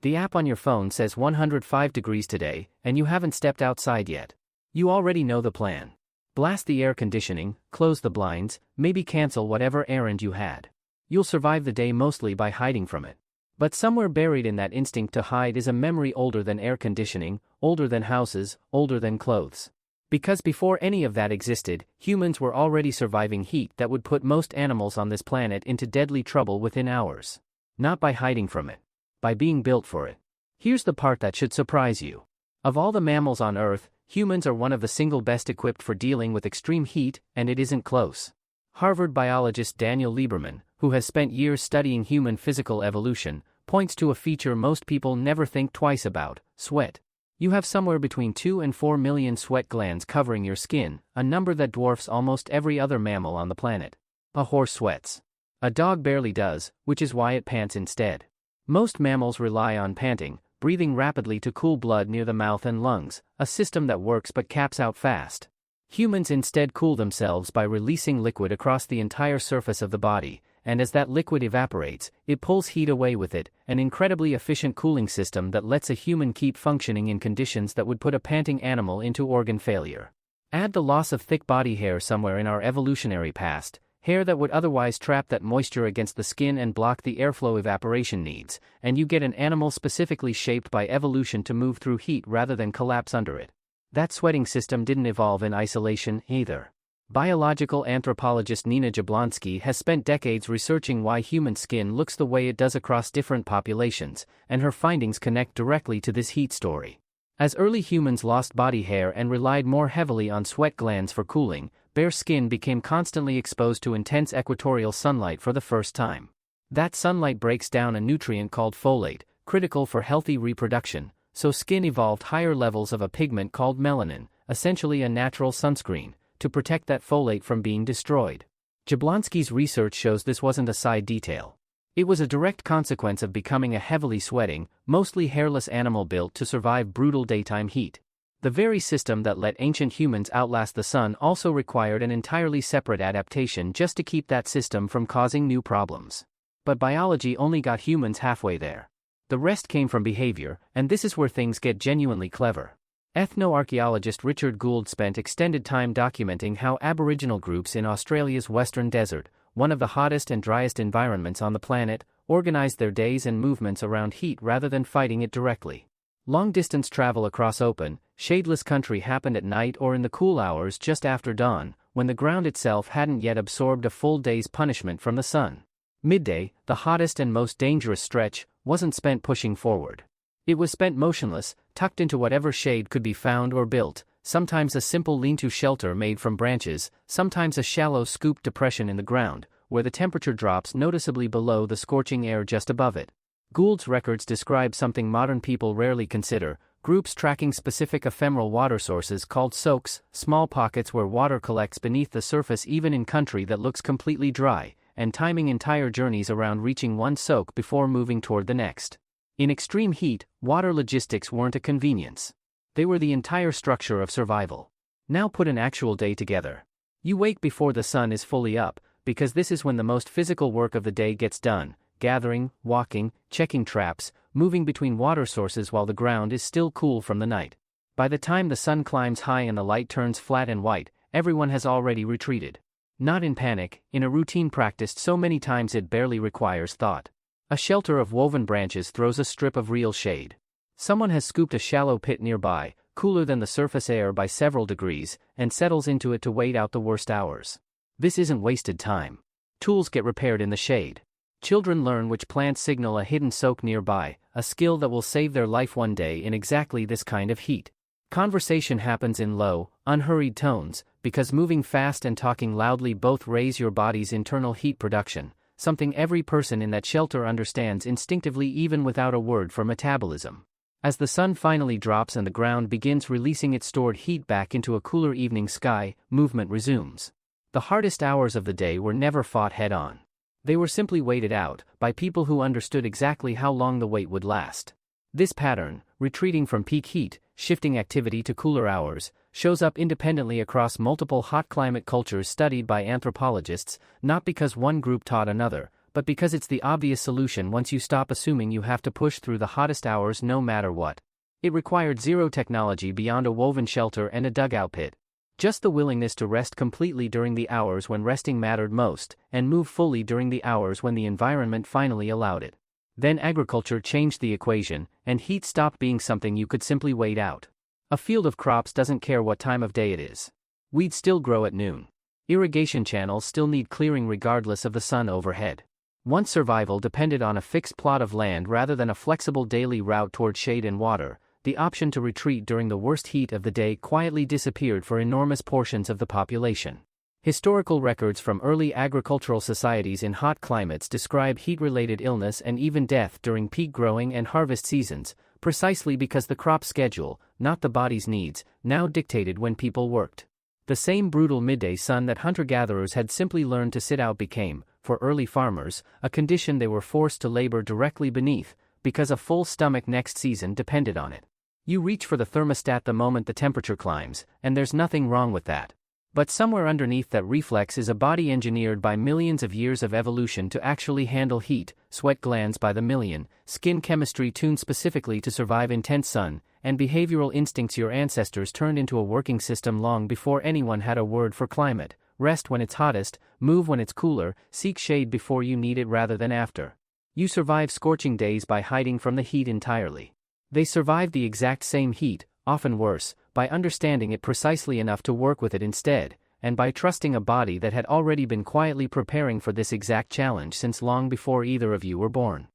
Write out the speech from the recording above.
The app on your phone says 105 degrees today, and you haven't stepped outside yet. You already know the plan. Blast the air conditioning, close the blinds, maybe cancel whatever errand you had. You'll survive the day mostly by hiding from it. But somewhere buried in that instinct to hide is a memory older than air conditioning, older than houses, older than clothes. Because before any of that existed, humans were already surviving heat that would put most animals on this planet into deadly trouble within hours. Not by hiding from it. By being built for it. Here's the part that should surprise you. Of all the mammals on Earth, humans are one of the single best equipped for dealing with extreme heat, and it isn't close. Harvard biologist Daniel Lieberman, who has spent years studying human physical evolution, points to a feature most people never think twice about: sweat. You have somewhere between 2 and 4 million sweat glands covering your skin, a number that dwarfs almost every other mammal on the planet. A horse sweats. A dog barely does, which is why it pants instead. Most mammals rely on panting, breathing rapidly to cool blood near the mouth and lungs, a system that works but caps out fast. Humans instead cool themselves by releasing liquid across the entire surface of the body, and as that liquid evaporates, it pulls heat away with it, an incredibly efficient cooling system that lets a human keep functioning in conditions that would put a panting animal into organ failure. Add the loss of thick body hair somewhere in our evolutionary past, hair that would otherwise trap that moisture against the skin and block the airflow evaporation needs, and you get an animal specifically shaped by evolution to move through heat rather than collapse under it. That sweating system didn't evolve in isolation, either. Biological anthropologist Nina Jablonski has spent decades researching why human skin looks the way it does across different populations, and her findings connect directly to this heat story. As early humans lost body hair and relied more heavily on sweat glands for cooling, bare skin became constantly exposed to intense equatorial sunlight for the first time. That sunlight breaks down a nutrient called folate, critical for healthy reproduction, so skin evolved higher levels of a pigment called melanin, essentially a natural sunscreen, to protect that folate from being destroyed. Jablonski's research shows this wasn't a side detail. It was a direct consequence of becoming a heavily sweating, mostly hairless animal built to survive brutal daytime heat. The very system that let ancient humans outlast the sun also required an entirely separate adaptation just to keep that system from causing new problems. But biology only got humans halfway there. The rest came from behavior, and this is where things get genuinely clever. Ethnoarchaeologist Richard Gould spent extended time documenting how Aboriginal groups in Australia's Western Desert, one of the hottest and driest environments on the planet, organized their days and movements around heat rather than fighting it directly. Long-distance travel across open, shadeless country happened at night or in the cool hours just after dawn, when the ground itself hadn't yet absorbed a full day's punishment from the sun. Midday, the hottest and most dangerous stretch, wasn't spent pushing forward. It was spent motionless, tucked into whatever shade could be found or built, sometimes a simple lean-to shelter made from branches, sometimes a shallow scooped depression in the ground, where the temperature drops noticeably below the scorching air just above it. Gould's records describe something modern people rarely consider: groups tracking specific ephemeral water sources called soaks, small pockets where water collects beneath the surface even in country that looks completely dry, and timing entire journeys around reaching one soak before moving toward the next. In extreme heat, water logistics weren't a convenience. They were the entire structure of survival. Now put an actual day together. You wake before the sun is fully up, because this is when the most physical work of the day gets done: gathering, walking, checking traps, moving between water sources while the ground is still cool from the night. By the time the sun climbs high and the light turns flat and white, everyone has already retreated. Not in panic, in a routine practiced so many times it barely requires thought. A shelter of woven branches throws a strip of real shade. Someone has scooped a shallow pit nearby, cooler than the surface air by several degrees, and settles into it to wait out the worst hours. This isn't wasted time. Tools get repaired in the shade. Children learn which plants signal a hidden soak nearby, a skill that will save their life one day in exactly this kind of heat. Conversation happens in low, unhurried tones, because moving fast and talking loudly both raise your body's internal heat production, something every person in that shelter understands instinctively even without a word for metabolism. As the sun finally drops and the ground begins releasing its stored heat back into a cooler evening sky, movement resumes. The hardest hours of the day were never fought head-on. They were simply waited out, by people who understood exactly how long the wait would last. This pattern, retreating from peak heat, shifting activity to cooler hours, shows up independently across multiple hot climate cultures studied by anthropologists, not because one group taught another, but because it's the obvious solution once you stop assuming you have to push through the hottest hours no matter what. It required zero technology beyond a woven shelter and a dugout pit. Just the willingness to rest completely during the hours when resting mattered most, and move fully during the hours when the environment finally allowed it. Then agriculture changed the equation, and heat stopped being something you could simply wait out. A field of crops doesn't care what time of day it is. Weeds still grow at noon. Irrigation channels still need clearing regardless of the sun overhead. Once survival depended on a fixed plot of land rather than a flexible daily route toward shade and water, the option to retreat during the worst heat of the day quietly disappeared for enormous portions of the population. Historical records from early agricultural societies in hot climates describe heat-related illness and even death during peak growing and harvest seasons, precisely because the crop schedule, not the body's needs, now dictated when people worked. The same brutal midday sun that hunter-gatherers had simply learned to sit out became, for early farmers, a condition they were forced to labor directly beneath, because a full stomach next season depended on it. You reach for the thermostat the moment the temperature climbs, and there's nothing wrong with that. But somewhere underneath that reflex is a body engineered by millions of years of evolution to actually handle heat, sweat glands by the million, skin chemistry tuned specifically to survive intense sun, and behavioral instincts your ancestors turned into a working system long before anyone had a word for climate. Rest when it's hottest, move when it's cooler, seek shade before you need it rather than after. You survive scorching days by hiding from the heat entirely. They survived the exact same heat, often worse, by understanding it precisely enough to work with it instead, and by trusting a body that had already been quietly preparing for this exact challenge since long before either of you were born.